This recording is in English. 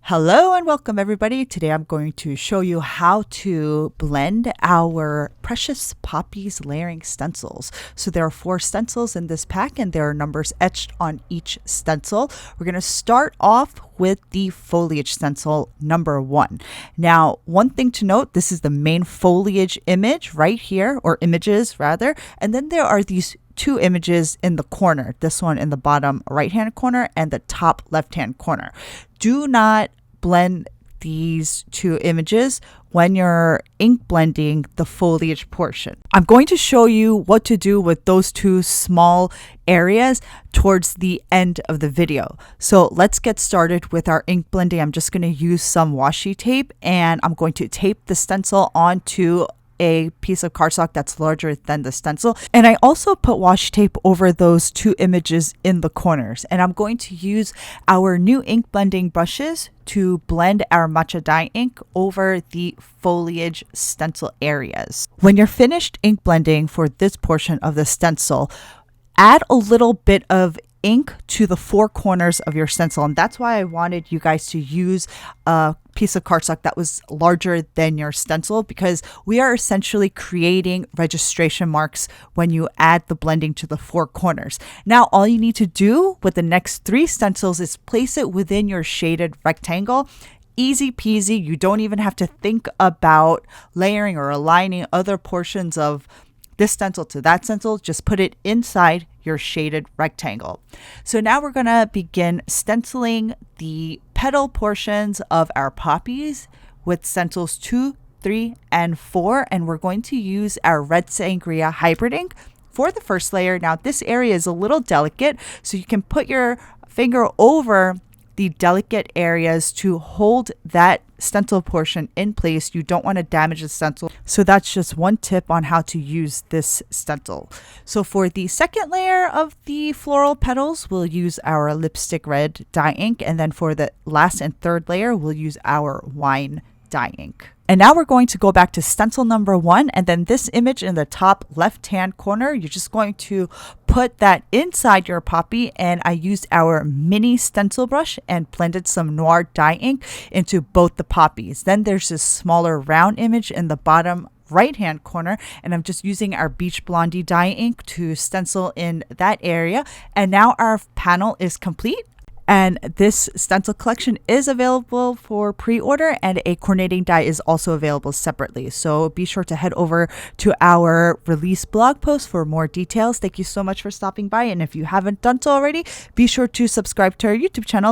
Hello and welcome everybody. Today I'm going to show you how to blend our precious Poppies layering stencils. So there are 4 stencils in this pack and there are numbers etched on each stencil. We're going to start off with the foliage stencil number 1. Now, one thing to note, this is the main foliage image right here, or images rather, and then there are these 2 images in the corner, this one in the bottom right hand corner and the top left hand corner. Do not blend these 2 images when you're ink blending the foliage portion. I'm going to show you what to do with those 2 small areas towards the end of the video. So let's get started with our ink blending. I'm just going to use some washi tape and I'm going to tape the stencil onto a piece of cardstock that's larger than the stencil, and I also put washi tape over those 2 images in the corners, and I'm going to use our new ink blending brushes to blend our matcha dye ink over the foliage stencil areas. When you're finished ink blending for this portion of the stencil, add a little bit of ink to the 4 corners of your stencil, and that's why I wanted you guys to use a piece of cardstock that was larger than your stencil, because we are essentially creating registration marks when you add the blending to the 4 corners. Now all you need to do with the next 3 stencils is place it within your shaded rectangle. Easy peasy. You don't even have to think about layering or aligning other portions of this stencil to that stencil. Just put it inside your shaded rectangle. So now we're going to begin stenciling the petal portions of our poppies with stencils 2, 3, and 4, and we're going to use our red sangria hybrid ink for the first layer. Now this area is a little delicate, so you can put your finger over the delicate areas to hold that stencil portion in place. You don't want to damage the stencil. So that's just one tip on how to use this stencil. So for the second layer of the floral petals, we'll use our lipstick red dye ink. And then for the last and third layer, we'll use our wine dye ink. And now we're going to go back to stencil number 1, and then this image in the top left hand corner, you're just going to put that inside your poppy, and I used our mini stencil brush and blended some noir dye ink into both the poppies. Then there's this smaller round image in the bottom right hand corner, and I'm just using our beach blondie dye ink to stencil in that area. And now our panel is complete. And this stencil collection is available for pre-order, and a coordinating die is also available separately. So be sure to head over to our release blog post for more details. Thank you so much for stopping by. And if you haven't done so already, be sure to subscribe to our YouTube channel.